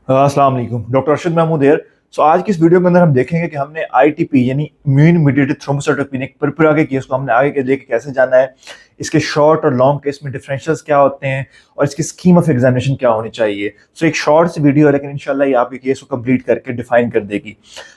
अस्सलाम वालेकुम, doctor Arshad Mahmood hair. आज की इस वीडियो के अंदर हम देखेंगे कि हमने आईटीपी यानी इम्यून मीडिएटेड थ्रोम्बोसाइटोपेनिक पर्पुरा के केस को हमने आगे के लेके कैसे जाना है, इसके शॉर्ट और लॉन्ग केस में डिफरेंशियल्स क्या होते हैं और इसकी स्कीम ऑफ एग्जामिनेशन क्या होनी चाहिए। एक शॉर्ट सी वीडियो है लेकिन इंशाल्लाह ये आपके केस को कंप्लीट करके डिफाइन कर देगी।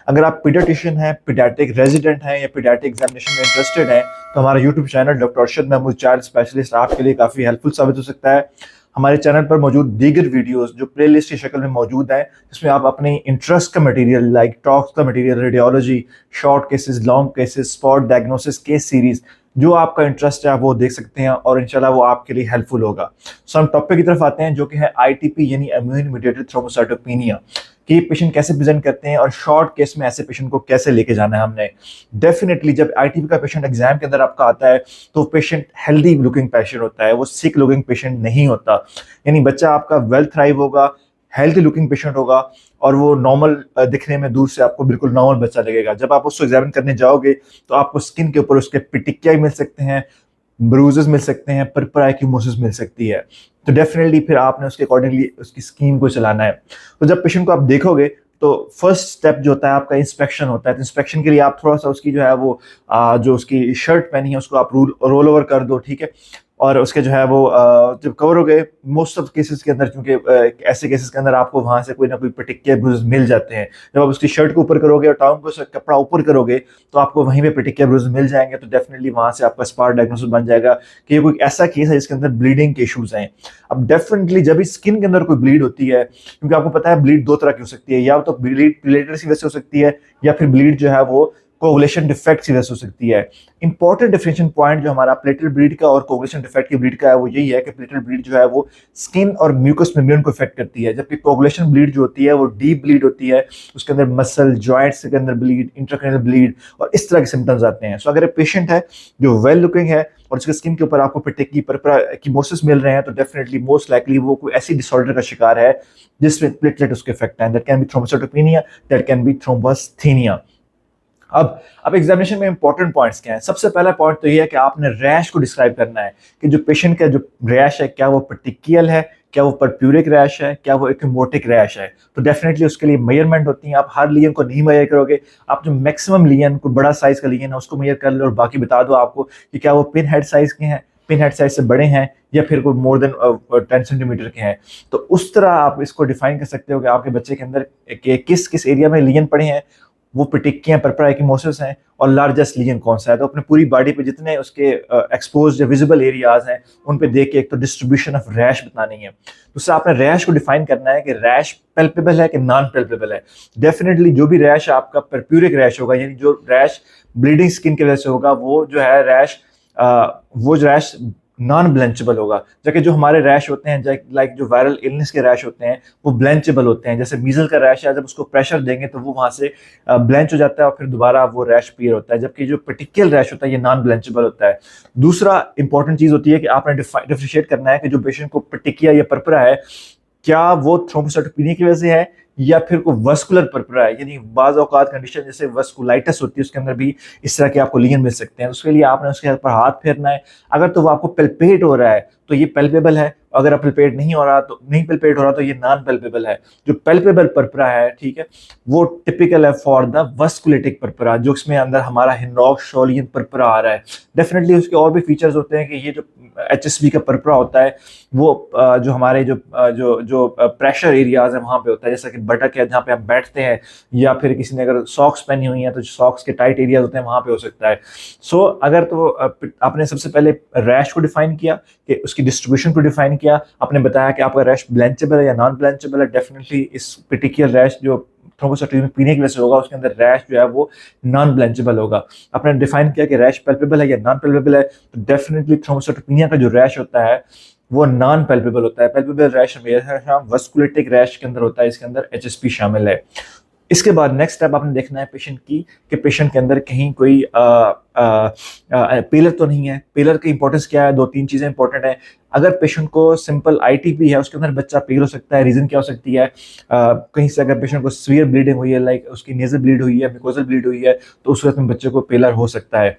अगर आप पीडियाट्रिशियन हैं, पीडियाट्रिक रेजिडेंट हैं या पीडियाट्रिक एग्जामिनेशन में इंटरेस्टेड हैं तो हमारा YouTube channel doctor Arshad Mahmood child specialist आपके लिए काफ़ी हेल्पफुल साबित हो सकता है। हमारे चैनल पर मौजूद दीगर वीडियोस जो प्लेलिस्ट की शक्ल में मौजूद हैं, जिसमें आप अपने इंटरेस्ट का मटेरियल लाइक टॉक्स का material, radiology, short cases, long cases, spot diagnosis, case series, जो आपका इंटरेस्ट है आप वो देख सकते हैं और इंशाल्लाह वो आपके लिए हेल्पफुल होगा। हम टॉपिक की तरफ आते हैं जो कि है आईटीपी यानी इम्यून मीडिएटेड थ्रोम्बोसाइटोपेनिया कि पेशेंट कैसे प्रेजेंट करते हैं और शॉर्ट केस में ऐसे पेशेंट को कैसे लेके जाना है हमने। डेफिनेटली जब आईटीपी का पेशेंट एग्जाम के अंदर आपका आता है तो पेशेंट हेल्दी लुकिंग पेशेंट होता है, वो सिक लुकिंग पेशेंट नहीं होता। यानी बच्चा आपका वेल थ्राइव होगा, हेल्थी लुकिंग पेशेंट होगा और वो नॉर्मल दिखने में दूर से आपको बिल्कुल नॉर्मल बच्चा लगेगा। जब आप उसको एग्जामिन करने जाओगे तो आपको स्किन के ऊपर उसके पिटिकिया मिल सकते हैं, ब्रूजेस मिल सकते हैं, पर्परा एक्यूमोसिस मिल सकती है। तो डेफिनेटली फिर आपने उसके अकॉर्डिंगली उसकी स्कीम को चलाना है। तो जब पेशेंट को आप देखोगे तो फर्स्ट स्टेप जो होता है आपका इंस्पेक्शन होता है। तो इंस्पेक्शन के लिए आप थोड़ा सा उसकी जो है वो जो उसकी शर्ट पहनी है उसको आप रोल ओवर कर दो, ठीक है। और उसके जो है वो जब कवर हो गए, मोस्ट ऑफ केसेस के अंदर, क्योंकि ऐसे केसेस के अंदर आपको वहां से कोई ना कोई पर्टिकुलर ब्रूज मिल जाते हैं। जब आप उसकी शर्ट को ऊपर करोगे और टाउन को कपड़ा ऊपर करोगे तो आपको वहीं पे पर्टिकुलर ब्रूज मिल जाएंगे। तो डेफिनेटली वहां से आपका स्पॉट डायग्नोसिस बन जाएगा कि ये कोई ऐसा केस है जिसके अंदर ब्लीडिंग के इश्यूज हैं। अब डेफिनेटली जब इस स्किन के अंदर कोई ब्लीड होती है, क्योंकि आपको पता है ब्लीड दो तरह की हो सकती है, या तो ब्लीड प्लेटलेट्स की वजह से हो सकती है या फिर ब्लीड जो है वो कोगुलेशन डिफेक्ट की वजह से हो सकती है। इंपॉर्टेंट डिफरेंशिएशन पॉइंट जो हमारा प्लेटलेट ब्लीड का और कोगुलेशन डिफेक्ट की ब्लीड का है वो यही है कि प्लेटलेट ब्लीड जो है वो स्किन और म्यूकस मेम्ब्रेन को इफेक्ट करती है, जबकि कोगुलेशन ब्लीड जो होती है वो डीप ब्लीड होती है। उसके अंदर मसल जॉइंट्स के अंदर ब्लीड, इंट्राक्रैनियल ब्लीड और इस तरह के सिम्टम्स आते हैं। अगर एक पेशेंट है जो वेल लुकिंग है और उसके स्किन के ऊपर आपको पिटिकी पर्परा एक्यूमोसिस मिल रहे हैं तो डेफिनेटली मोस्ट लाइकली वो कोई ऐसी डिसऑर्डर का शिकार है जिसमें प्लेटलेट उसके इफेक्ट है। That can be thrombocytopenia, that can be thrombasthenia. अब एग्जामिनेशन में इंपॉर्टेंट पॉइंट्स क्या हैं? सबसे पहला पॉइंट तो ये है कि आपने रैश को डिस्क्राइब करना है कि जो पेशेंट का जो रैश है क्या वो पर्टिकियल है, क्या वो परप्यूरिक रैश है, क्या वो एक्यूमोटिक रैश है। तो डेफिनेटली उसके लिए मेजरमेंट होती है। आप हर लियन को नहीं मेजर करोगे, आप जो मैक्सिमम लियन को बड़ा साइज का लियन है उसको मेजर कर लो और बाकी बता दो आपको कि क्या वो पिन हेड साइज के हैं, पिन हेड साइज से बड़े हैं या फिर कोई मोर देन 10 सेंटीमीटर के हैं। तो उस तरह आप इसको डिफाइन कर सकते हो कि आपके बच्चे के अंदर किस किस एरिया में लियन पड़े हैं, वो पिटिकियां पर्परा एक्यूमोसिस हैं और लार्जेस्ट लीजन कौन सा है। तो अपने पूरी बॉडी पे जितने उसके एक्सपोज या विजिबल एरियाज हैं उन पे देख के एक तो डिस्ट्रीब्यूशन ऑफ रैश बतानी है। दूसरा आपने रैश को डिफाइन करना है कि रैश पेल्पेबल है कि नॉन पेल्पेबल है। डेफिनेटली जो भी रैश आपका परप्यूरिक रैश होगा, यानी जो रैश ब्लीडिंग स्किन की वजह से होगा, वो जो है रैश वो रैश नॉन ब्लेंचेबल होगा। जबकि जो हमारे रैश होते हैं लाइक जो वायरल इलनेस के रैश होते हैं वो ब्लेंचेबल होते हैं। जैसे मीजल का रैश है, जब उसको प्रेशर देंगे तो वो वहां से ब्लेंच हो जाता है और फिर दोबारा वो रैश पीयर होता है, जबकि जो पर्टिकुलर रैश होता है ये नॉन ब्लेंचेबल होता है। दूसरा इंपॉर्टेंट चीज होती है कि आपने डिफरेंशिएट करना है कि जो पेशेंट को पर्टिकिया या पर्परा है क्या वो थ्रोम्बोसाइटोपेनिया की वजह से है या फिर कोई वस्कुलर पर्परा है। यानी बाज औकात कंडीशन जैसे वस्कुलाइटिस होती है उसके अंदर भी इस तरह के आपको लीजन मिल सकते हैं। उसके लिए आपने उसके ऊपर हाथ फेरना है। अगर तो वो आपको पेल्पेट हो रहा है तो ये पेल्पेबल है, अगर पेल्पेट नहीं हो रहा तो नहीं पेल्पेट हो रहा तो ये नॉन पेल्पेबल है। जो पेल्पेबल पर्परा है, ठीक है, वो टिपिकल है फॉर द वस्कुलेटिक पर्परा, जो इसमें अंदर हमारा हिंडॉक्सोलियन पर्परा आ रहा है। डेफिनेटली उसके और भी फीचर्स होते हैं कि ये जो एचएसबी का पर्परा होता है वो जो हमारे जो प्रेशर एरियाज है वहां पे होता है, जैसा कि बटक है जहाँ पे हम बैठते हैं, या फिर किसी ने अगर सॉक्स पहनी हुई है तो जो सॉक्स के टाइट एरियाज होते हैं वहां पे हो सकता है। अगर तो आपने सबसे पहले रैश को डिफाइन किया कि उसकी डिस्ट्रीब्यूशन को डिफाइन किया, आपने बताया कि आपका रैश ब्लेंचेबल है या नॉन ब्लेंचेबल है। डेफिनेटली इस पर्टिकुलर रैश जो थ्रोम्बोसाइटोपेनिया पीने की वजह से होगा उसके अंदर रैश जो है वो नॉन ब्लेंचेबल होगा। आपने डिफाइन किया कि रैश पेल्पेबल है या नॉन पेल्पेबल है, तो डेफिनेटली थ्रोम्बोसाइटोपेनिया का जो रैश होता है वो नॉन पेल्पेबल होता है। पेल्पेबल रैश हमेशा वस्कुलेटिक रैश के अंदर होता है, इसके अंदर एचएसपी शामिल है। इसके बाद नेक्स्ट स्टेप आपने देखना है पेशेंट की कि पेशेंट के अंदर कहीं कोई पेलर तो नहीं है। पेलर की इंपॉर्टेंस क्या है? दो तीन चीजें इंपॉर्टेंट है। अगर पेशेंट को सिंपल आईटीपी है उसके अंदर बच्चा पेल हो सकता है। रीजन क्या हो सकती है? कहीं से अगर पेशेंट को सीवियर ब्लीडिंग हुई है, लाइक उसकी नेजल ब्लीड हुई है, म्यूकोजल ब्लीड हुई है, तो उस वक्त में बच्चे को पेलर हो सकता है।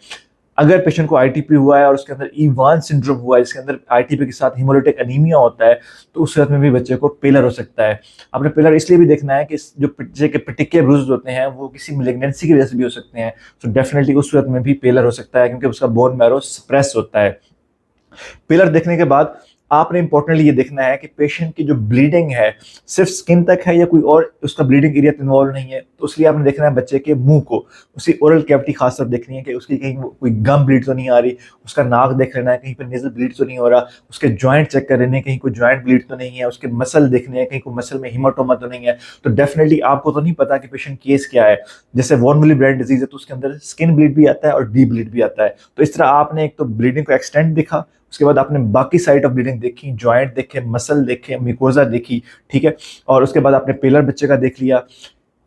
अगर पेशेंट को आईटीपी हुआ है और उसके अंदर ईवान सिंड्रोम हुआ है, जिसके अंदर आईटीपी के साथ हीमोलिटिक एनीमिया होता है, तो उस सूरत में भी बच्चे को पेलर हो सकता है। आपने पेलर इसलिए भी देखना है कि जो बच्चे के पेटिकुलर ब्रूजेस होते हैं वो किसी मेलिग्नेंसी की वजह से भी हो सकते हैं, तो डेफिनेटली उस सूरत में भी पेलर हो सकता है, क्योंकि उसका बोन मैरो सप्रेस होता है। पिलर देखने के बाद आपने इंपॉर्टेंटली ये देखना है कि पेशेंट की जो ब्लीडिंग है सिर्फ स्किन तक है या कोई और उसका ब्लीडिंग एरिया इन्वॉल्व नहीं है, तो इसलिए आपने देखना है बच्चे के मुंह को, उसकी ओरल कैविटी खासकर देखनी है कि उसकी कहीं कोई गम ब्लीड तो नहीं आ रही, उसका नाक देख लेना है कहीं पर नेजल ब्लीड तो नहीं हो रहा, उसके जॉइंट चेक कर लेने कहीं कोई जॉइंट ब्लीड तो नहीं है, उसके मसल देखने हैं कहीं कोई मसल में हिमाटोमा तो नहीं है। तो डेफिनेटली आपको तो नहीं पता कि पेशेंट केस क्या है, जैसे वॉन विली ब्रेन डिजीज है तो उसके अंदर स्किन ब्लीड भी आता है और डी ब्लीड भी आता है। तो इस तरह आपने एक तो ब्लीडिंग को एक्सटेंड देखा, उसके बाद आपने बाकी साइड ऑफ ब्लीडिंग देखी, जॉइंट देखे, मसल देखे, मिकोजा देखी, ठीक है, और उसके बाद आपने पेलर बच्चे का देख लिया।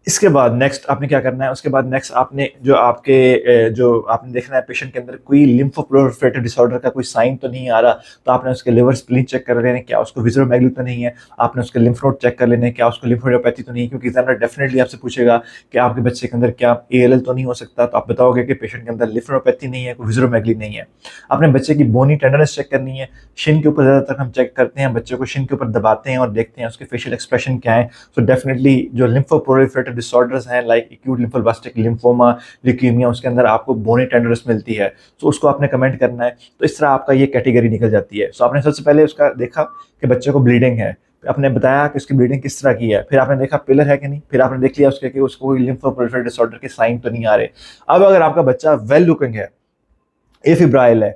इसके बाद नेक्स्ट आपने क्या करना है, उसके बाद नेक्स्ट आपने जो आपके जो आपने देखना है पेशेंट के अंदर कोई लिम्फोप्रोलिफरेटिव डिसऑर्डर का कोई साइन तो नहीं आ रहा, तो आपने उसके लिवर स्प्लीन चेक कर लेने क्या उसको विज़रोमेगली तो नहीं है, आपने उसके लिम्फ नोड चेक कर लेने क्या उसको लिम्फोडियोपैथी तो नहीं है, क्योंकि एग्जामिनर डेफिनेटली आपसे पूछेगा कि आपके बच्चे के अंदर क्या एएलएल तो नहीं हो सकता, तो आप बताओगे कि पेशेंट के अंदर लिम्फोडियोपैथी नहीं है, कोई विज़रोमेगली नहीं है। आपने बच्चे की बोनी टेंडरनेस चेक करनी है, शिन के ऊपर ज़्यादातर हम चेक करते हैं, बच्चे को शिन के ऊपर दबाते हैं और देखते हैं उसके फेशियल एक्सप्रेशन क्या है। तो डेफिनेटली जो लिम्फोप्रोलिफरेटिव डिसऑर्डर्स हैं like acute lymphoblastic lymphoma, leukaemia, उसके अंदर आपको बोनी टेंडरनेस मिलती है, तो उसको आपने कमेंट करना है। तो इस तरह आपका ये कैटेगरी निकल जाती है। सो आपने सबसे पहले उसका देखा कि बच्चे को ब्लीडिंग है, आपने बताया कि उसकी ब्लीडिंग किस तरह की है, फिर आपने देखा पिलर है कि नहीं, फिर आपने देख लिया उसके कि उसको कोई लिम्फोप्रोलिफरेटिव डिसऑर्डर के साइन तो नहीं आ रहे। अब अगर आपका बच्चा वेल लुकिंग है, एफिब्राइल है,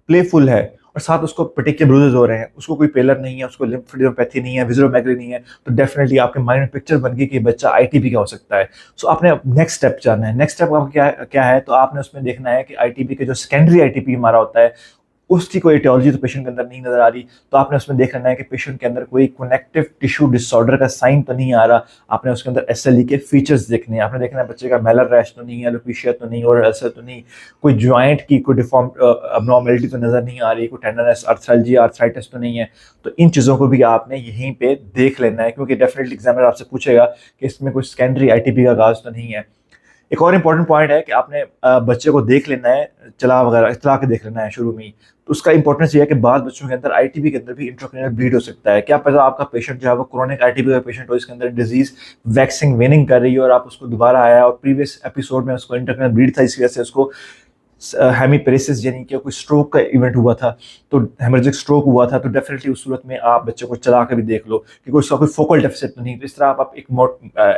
प्लेफुल है और साथ उसको पर्टिकुलर ब्रूजेस हो रहे हैं, उसको कोई पेलर नहीं है, उसको लिम्फोडियोपैथी नहीं है, विज़रोमेगली नहीं है, तो डेफिनेटली आपके माइंड में पिक्चर बन गई कि बच्चा आईटीबी का हो सकता है। सो आपने नेक्स्ट स्टेप जानना है। नेक्स्ट स्टेप आपका क्या क्या है, तो आपने उसमें देखना है कि आईटीबी के जो सेकेंडरी आईटीबी हमारा होता है उसकी कोई एटियोलॉजी तो पेशेंट के अंदर नहीं नजर आ रही, तो आपने उसमें देख लेना है कि पेशेंट के अंदर कोई कनेक्टिव टिश्यू डिसऑर्डर का साइन तो नहीं आ रहा। आपने उसके अंदर एसएलई के फीचर्स देखने हैं, आपने देखना है बच्चे का मेलर रैश तो नहीं है, एलोपेशिया तो नहीं, और अल्सर तो नहीं, कोई ज्वाइंट की कोई डिफॉर्म अबनॉर्मेलिटी तो नजर नहीं आ रही, कोई टेंडरनेस, आर्थरालजिया, आर्थराइटिस तो नहीं है। तो इन चीज़ों को भी आपने यहीं पे देख लेना है, क्योंकि डेफिनेटली एग्जामिनर आपसे पूछेगा कि इसमें कोई सेकेंडरी आईटीबी का आगाज तो नहीं है। एक और इम्पॉर्टेंट पॉइंट है कि आपने बच्चे को देख लेना है, चला वगैरह चला के देख लेना है शुरू में ही। तो उसका इंपॉर्टेंस ये है कि बाद बच्चों के अंदर आईटीबी के अंदर भी इंट्राक्रैनियल ब्लीड हो सकता है। क्या पता आपका पेशेंट जो है वो क्रोनिक आईटीबी का पेशेंट हो, इसके अंदर डिजीज वैक्सिंग वेनिंग कर रही है और आप उसको दोबारा आया और प्रीवियस एपिसोड में उसको इंट्राक्रैनियल ब्लीड था, इसी वजह से उसको हेमीपेरेसिस यानी कि कोई स्ट्रोक का इवेंट हुआ था, तो हेमरेजिक स्ट्रोक हुआ था, तो डेफिनेटली उस सूरत में आप बच्चे को चला कर भी देख लो कि कोई उसका कोई फोकल डेफिसिट तो नहीं। तो इस तरह आप एक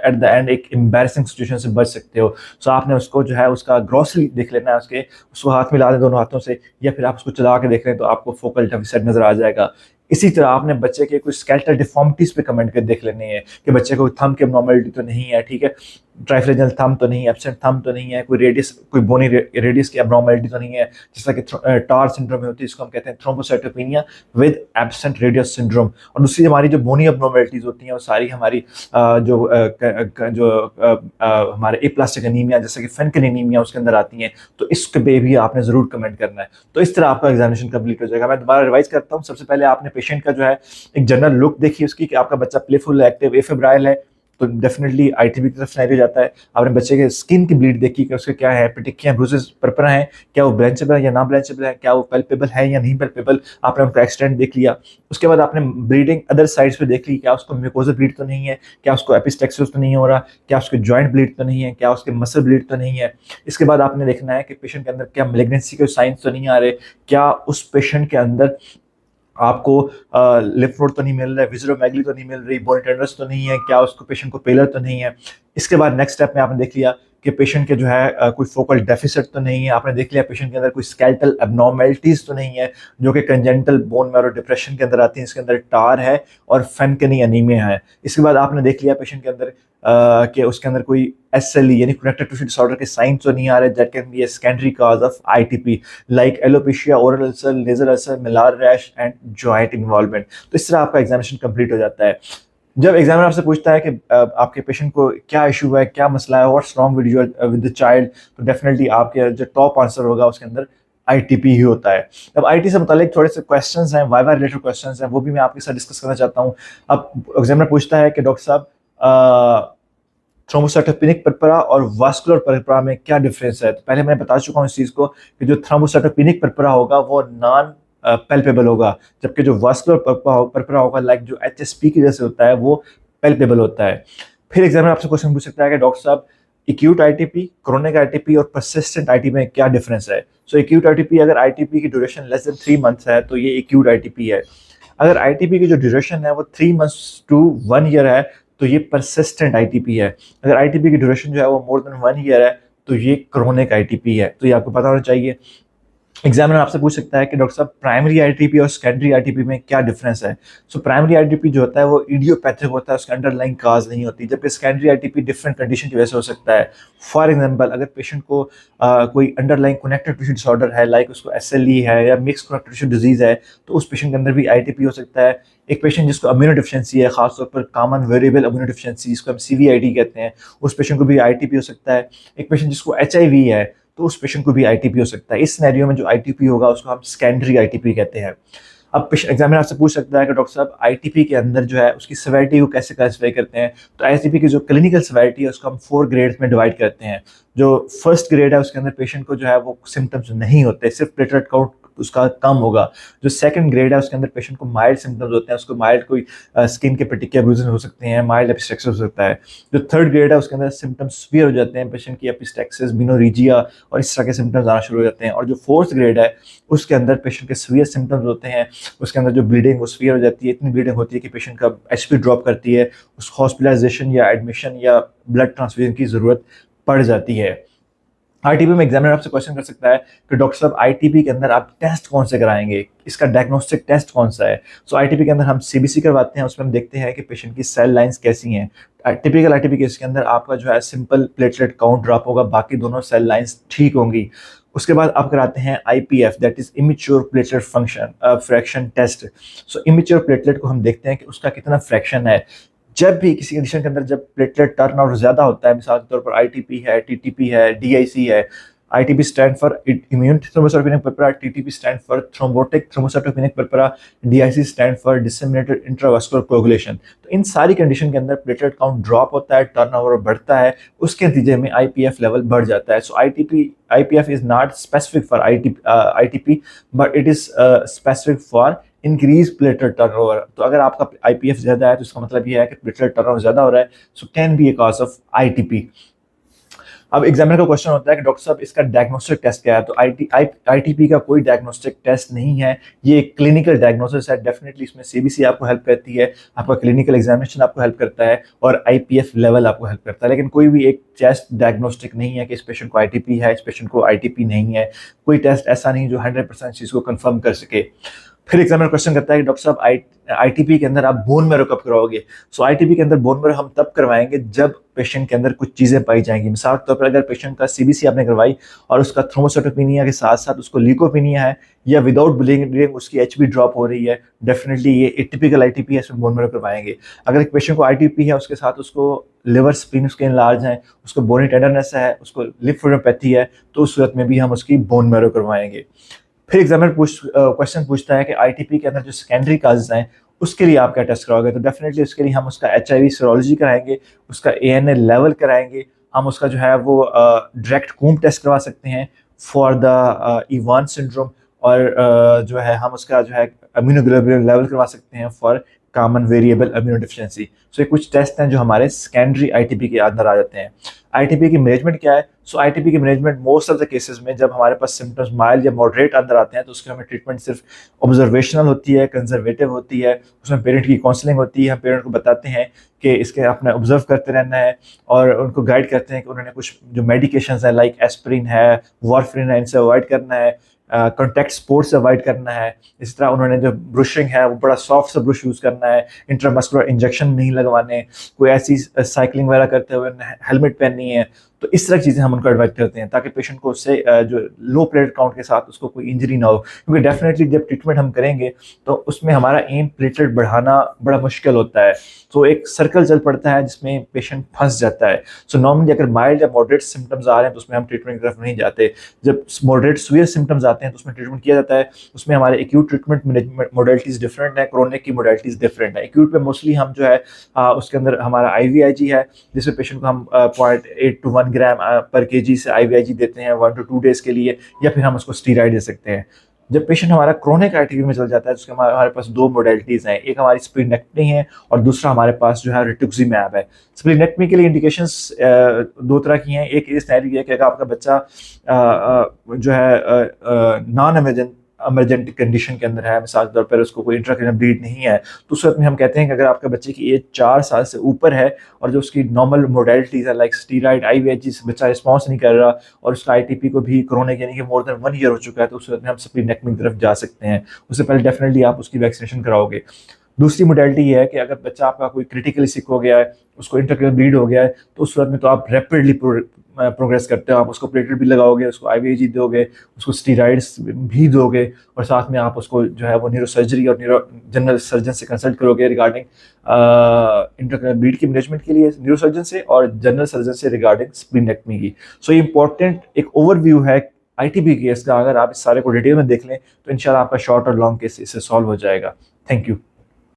एट द एंड एक एम्बैरसिंग सिचुएशन से बच सकते हो। सो आपने उसको जो है उसका ग्रॉसली देख लेना है, उसको हाथ में ला दें दोनों हाथों से, या फिर आप उसको चला के देख लें तो आपको फोकल डेफिसिट नजर आ जाएगा। इसी तरह आपने बच्चे के कोई स्केलेटल डिफॉर्मिटीज पे कमेंट कर देख लेने हैं कि बच्चे को थंब की एब्नॉर्मलिटी तो नहीं है, ठीक है, ट्राइफ्लेजल थंब तो नहीं है, एब्सेंट थंब तो नहीं है, कोई रेडियस कोई बोनी रेडियस की एब्नॉर्मलिटी तो नहीं है, जैसा कि टार सिंड्रोम में होती है, इसको हम कहते हैं thrombocytopenia with absent radius syndrome. और दूसरी हमारी जो बोनी एब्नॉर्मलिटीज होती हैं वो सारी हमारी हमारे एप्लास्टिक एनीमिया जैसे कि फेनकल एनीमिया उसके अंदर आती हैं, तो इसके पे भी आपने जरूर कमेंट करना है। तो इस तरह आपका एग्जामिनेशन कंप्लीट हो जाएगा। मैं दोबारा रिवाइज करता हूँ। सबसे पहले आपने पेशेंट का जो है एक जनरल लुक देखी उसकी कि आपका बच्चा प्लेफुल एक्टिव एफेब्राइल है, तो डेफिनेटली आईटीबी की तरफ सिनेरियो जाता है। आपने बच्चे के स्किन की ब्लीड देखी कि उसके क्या है, पिटिकियां, ब्रूसेस, पर्परा है, क्या वो ब्लेंचेबल है या ना ब्लेंचेबल है, क्या वो पेल्पेबल है या नहीं पेल्पेबल, आपने उनका एक्सटेंट देख लिया। उसके बाद आपने ब्लीडिंग अदर साइड्स पे देख ली, क्या उसको म्यूकोजल ब्लीड तो नहीं है, क्या उसको एपिस्टेक्सिस तो नहीं हो रहा, क्या उसके जॉइंट ब्लीड तो नहीं है, क्या उसके मसल ब्लीड तो नहीं है। इसके बाद आपने देखना है कि पेशेंट के अंदर क्या मैलिग्नेंसी के साइंस तो नहीं आ रहे, क्या उस पेशेंट के अंदर आपको लिम्फ नोड तो नहीं मिल रहा है, विज़रोमेगली तो नहीं मिल रही, बोनी टेंडरनेस तो नहीं है, क्या उसको पेशेंट को पेलर तो नहीं है। इसके बाद नेक्स्ट स्टेप में आपने देख लिया कि पेशेंट के जो है कोई फोकल डेफिसिट तो नहीं है, आपने देख लिया पेशेंट के अंदर कोई स्केलेटल एब्नॉर्मलिटीज तो नहीं है जो कि कंजेंटल बोन मैरो डिप्रेशन के अंदर आती है, इसके अंदर टार है और फेनकनी एनीमिया है। इसके बाद आपने देख लिया पेशेंट के अंदर कि उसके अंदर कोई एसएलई यानी कनेक्टिव टिश्यू डिसऑर्डर के साइंस तो नहीं आ रहे, that can be a secondary cause of ITP like alopecia, oral ulcer, nasal ulcer, malar rash and joint involvement. तो इस तरह आपका एग्जामिनेशन कंप्लीट हो जाता है। जब एग्जामिनर आपसे पूछता है कि आपके पेशेंट को क्या इशू है, क्या मसला है, what's wrong with with the child, तो डेफिनेटली आपके जो टॉप आंसर होगा उसके अंदर आईटीपी ही होता है। अब आईटी से मुतालिक थोड़े से क्वेश्चंस हैं, वाइवा रिलेटेड क्वेश्चंस हैं, वो भी मैं आपके साथ डिस्कस करना चाहता हूँ। अब एग्जामिनर पूछता है कि डॉक्टर साहब थ्रोम्बोसाइटोपेनिक परपरा और वास्कुलर परपरा में क्या डिफरेंस है। तो पहले मैं बता चुका हूँ इस चीज़ को कि जो थ्रोम्बोसाइटोपेनिक परपरा होगा वो नॉन पेल्पेबल होगा, जबकि जो वास्कुलर परपरा होगा लाइक जो HSP की जैसे होता है वो पेल्पेबल होता है। फिर एग्जामिनर आपसे क्वेश्चन पूछ सकता है कि डॉक्टर साहब एक्यूट आईटीपी, क्रोनिक आईटीपी और परसिस्टेंट आईटीपी में क्या डिफरेंस है। सो एक्यूट आईटीपी, अगर आईटीपी की ड्यूरेशन लेस देन 3 मंथ्स है तो ये एक्यूट आईटीपी है। अगर आईटीपी की जो ड्यूरेशन है वो 3 मंथ्स टू 1 ईयर है तो ये परसिस्टेंट आईटीपी है। अगर आईटीपी की ड्यूरेशन जो है वो मोर देन 1 ईयर है तो ये क्रोनिक आईटीपी है। तो ये आपको पता होना चाहिए। एग्जामिनर आपसे पूछ सकता है कि डॉक्टर साहब प्राइमरी आईटीपी और सेकेंडरी आईटीपी में क्या डिफरेंस है। सो प्राइमरी आईटीपी जो होता है वो इडियोपैथिक होता है, उसके अंडरलाइंग काज नहीं होती, जबकि सेकेंडरी आईटीपी डिफरेंट कंडीशन की वजह से हो सकता है। फॉर एग्जांपल, अगर पेशेंट को कोई अंडरलाइंग कनेक्टिव टिश्यू डिसऑर्डर है, लाइक उसको SLE है या मिक्स कनेक्टिव टिश्यू डिजीज है, तो उस पेशेंट के अंदर भी आईटीपी हो सकता है। एक पेशेंट जिसको इम्यूनो डिफिशिएंसी है, खासतौर पर कॉमन वेरिएबल इम्यूनो डिफिशिएंसी जिसको हम CVID कहते हैं, उस पेशेंट को भी आईटीपी हो सकता है। एक पेशेंट जिसको HIV है तो उस पेशेंट को भी आईटीपी हो सकता है। इस सिनेरियो में जो आईटीपी होगा उसको हम सेकेंडरी आईटीपी कहते हैं। अब एग्जामिनर आपसे पूछ सकता है कि डॉक्टर साहब आईटीपी के अंदर जो है उसकी सेवेरिटी को कैसे क्लासिफाई करते हैं। तो आईटीपी की जो क्लिनिकल सेवेरिटी है उसको हम 4 ग्रेड्स में डिवाइड करते हैं। जो फर्स्ट ग्रेड है उसके अंदर पेशेंट को जो है वो सिम्टम्स नहीं होते, सिर्फ प्लेटलेट काउंट उसका कम होगा। जो सेकंड ग्रेड है उसके अंदर पेशेंट को माइल्ड सिम्टम्स होते हैं, उसको माइल्ड कोई स्किन के पेटिकुलर ब्रूजेस हो सकते हैं, माइल्ड एपिस्टेक्सिस हो सकता है। जो थर्ड ग्रेड है उसके अंदर सिम्टम्स सीवियर हो जाते हैं, पेशेंट की एपिस्टेक्सिस, मिनोरीजिया और इस तरह के सिम्टम्स आना शुरू हो जाते हैं। और जो फोर्थ ग्रेड है उसके अंदर पेशेंट के सीवियर सिम्टम्स होते हैं, उसके अंदर जो ब्लीडिंग वो सीवियर हो जाती है, इतनी ब्लीडिंग होती है कि पेशेंट का HP ड्रॉप करती है, उस हॉस्पिटलाइजेशन या एडमिशन या ब्लड ट्रांसफ्यूजन की जरूरत पड़ जाती है। आईटीपी में एग्जामिनर आपसे क्वेश्चन कर सकता है कि डॉक्टर साहब आईटीपी के अंदर आप टेस्ट कौन से कराएंगे, इसका डायग्नोस्टिक टेस्ट कौन सा है। सो आईटीपी के अंदर हम CBC करवाते हैं, उसमें हम देखते हैं कि पेशेंट की सेल लाइंस कैसी हैं। टिपिकल आईटीपी केस के अंदर आपका जो है सिंपल प्लेटलेट काउंट ड्रॉप होगा, बाकी दोनों सेल लाइंस ठीक होंगी। उसके बाद आप कराते हैं IPF, that is immature platelet function fraction test. So immature platelet को हम देखते हैं कि उसका कितना फ्रैक्शन है। जब भी किसी कंडीशन के अंदर जब प्लेटलेट टर्नओवर ज्यादा होता है, मिसाल के तौर पर ITP है, TTP है, DIC है। ITP stand for immune thrombocytopenic purpura, TTP stand for thrombotic thrombocytopenic purpura, DIC stand for disseminated intravascular coagulation. तो इन सारी कंडीशन के अंदर प्लेटलेट काउंट ड्रॉप होता है, टर्नओवर बढ़ता है, उसके नतीजे में IPF लेवल बढ़ जाता है। सो IPF is not specific for ITP but it is specific for increase platelet turnover. तो अगर आपका IPF ज्यादा है तो इसका मतलब ये है कि प्लेटलेट टर्नओवर ज्यादा हो रहा है, so can be A cause of ITP। अब एग्जामिनर का क्वेश्चन होता है कि डॉक्टर साहब इसका डायग्नोस्टिक टेस्ट क्या है। तो ITP का कोई डायग्नोस्टिक टेस्ट नहीं है, ये क्लिनिकल डायग्नोसिस है। डेफिनेटली इसमें CBC आपको हेल्प करती है, आपका क्लिनिकल एग्जामिनेशन आपको हेल्प करता है और IPF लेवल आपको हेल्प करता है, लेकिन कोई भी एक टेस्ट डायग्नोस्टिक नहीं है कि इस पेशेंट को ITP है, इस पेशेंट को ITP नहीं है। कोई टेस्ट ऐसा नहीं जो 100% चीज को कंफर्म कर सके। फिर एग्जामिनर क्वेश्चन करता है कि डॉक्टर साहब ITP के अंदर आप बोन मैरो कब कराओगे। सो ITP के अंदर बोन मैरो हम तब करवाएंगे जब पेशेंट के अंदर कुछ चीजें पाई जाएंगी। मिसाल के तौर पर अगर पेशेंट का CBC आपने करवाई और उसका थ्रोम्बोसाइटोपेनिया के साथ साथ उसको लीकोपेनिया है या विदाउट ब्लीडिंग उसकी HP ड्रॉप हो रही है, डेफिनेटली ये एटिपिकल ITP है, इसमें बोन मैरो करवाएंगे। अगर एक पेशेंट को ITP है उसके साथ उसको लिवर स्प्लीन उसके लार्ज है, उसको बोनी टेंडरनेस है, उसको लिम्फोडेनोपैथी है, तो उस सूरत में भी हम उसकी बोन मैरो करवाएंगे। फिर एग्जामिनर क्वेश्चन पूछता है कि ITP के अंदर जो सेकेंडरी काजेज हैं उसके लिए आप क्या टेस्ट कराओगे। तो डेफिनेटली उसके लिए हम उसका HIV सीरोलॉजी कराएंगे, उसका ANA लेवल कराएंगे, हम उसका जो है वो डायरेक्ट कूम टेस्ट करवा सकते हैं फॉर द इवान सिंड्रोम, और जो है हम उसका जो है इम्यूनोग्लोबुलिन लेवल करवा सकते हैं for common variable immunodeficiency. So ये कुछ टेस्ट हैं जो हमारे सेकेंडरी ITP के अंदर आ जाते हैं। ITP की मैनेजमेंट क्या है। सो ITP की management most of the cases में जब हमारे पास सिम्टम्स माइल्ड या मॉडरेट अंदर आते हैं तो उसकी हमें ट्रीटमेंट सिर्फ ऑब्जर्वेशनल होती है, कंजर्वेटिव होती है, उसमें पेरेंट की काउंसलिंग होती है। हम पेरेंट को बताते हैं कि इसके अपने ऑब्जर्व करते रहना है और उनको गाइड करते हैं कि उन्होंने कुछ जो मेडिकेशंस हैं लाइक एस्पिरिन है, वारफरिन है, इनसे अवॉइड करना है, कॉन्टैक्ट स्पोर्ट्स से अवॉइड करना है। इस तरह उन्होंने जो ब्रशिंग है वो बड़ा सॉफ्ट सा ब्रश यूज़ करना है, इंट्रामस्कुलर इंजेक्शन नहीं लगवाने, कोई ऐसी साइकिलिंग वगैरह करते हुए हेलमेट पहननी है। तो इस तरह की चीज़ें हम उनको एडवाइस करते हैं ताकि पेशेंट को उससे जो लो प्लेटलेट काउंट के साथ उसको कोई इंजरी ना हो, क्योंकि डेफिनेटली जब ट्रीटमेंट हम करेंगे तो उसमें हमारा एम प्लेटलेट बढ़ाना बड़ा मुश्किल होता है। तो एक सर्कल चल पड़ता है जिसमें पेशेंट फंस जाता है। सो नॉर्मली अगर माइल्ड या मॉडरेट सिम्टम्स आ रहे हैं तो उसमें हम ट्रीटमेंट की तरफ नहीं जाते। जब मॉडरेट सीवियर सिम्टम्स आते हैं तो उसमें ट्रीटमेंट किया जाता है। उसमें हमारे एक्यूट ट्रीटमेंट मोडेलिटीज डिफरेंट है, क्रोनिक की मोडेलिटीज डिफरेंट है। एक्यूट में मोस्टली हम जो है उसके अंदर हमारा IVIG है, जिसमें पेशेंट को हम 0.8 to 1 ग्राम पर केजी से IVIG देते हैं 1 to 2 डेज के लिए, या फिर हम उसको स्टीरॉइड दे सकते हैं। जब पेशेंट हमारा क्रोनिक ITP में चल जाता है तो उसके हमारे पास दो मोडेलिटीज हैं, एक हमारी स्प्लीनेक्टमी है और दूसरा हमारे पास जो है रिटुक्सीमैब है। स्प्लीनेक्टमी के लिए इंडिकेशंस दो तरह की हैं। एक इस तरह की है कि अगर आपका बच्चा जो है नॉन इमरजेंट कंडीशन के अंदर है, मिसाल के तौर पर उसको कोई इंट्राक्रेनियल ब्लीड नहीं है, तो उस वक्त में हम कहते हैं कि अगर आपके बच्चे की एज 4 साल से ऊपर है और जो उसकी नॉर्मल मोडेलिटीज है लाइक स्टीरॉइड IVIG से बच्चा रिस्पॉन्स नहीं कर रहा और उसका ITP को भी क्रोनिक यानी कि मोर देन 1 ईयर हो चुका है, तो उस वक्त में हम स्प्लीनेक्टमी की तरफ जा सकते हैं। उससे पहले डेफिनेटली आप उसकी वैक्सीनेशन कराओगे। दूसरी मोडेलिटी ये है कि अगर बच्चा आपका कोई क्रिटिकली सिक हो गया है, उसको इंट्राक्रेनियल ब्लीड हो गया है, तो उस वक्त में तो आप रैपिडली प्रोग्रेस करते हो। आप उसको प्लेटलेट भी लगाओगे, उसको IVIG दोगे, उसको स्टीरॉइड्स भी दोगे और साथ में आप उसको जो है वो न्यूरोसर्जरी और जनरल सर्जन से कंसल्ट करोगे रिगार्डिंग इंट्राक्रेनियल ब्लीड की मैनेजमेंट के लिए न्यूरोसर्जन से, और जनरल सर्जन से रिगार्डिंग स्प्लीनेक्टमी की। सो ये इंपॉर्टेंट एक ओवरव्यू है ITP केस का। अगर आप इस सारे को डिटेल में देख लें तो इंशाल्लाह आपका शॉर्ट और लॉन्ग केस इससे सॉल्व हो जाएगा। Thank you.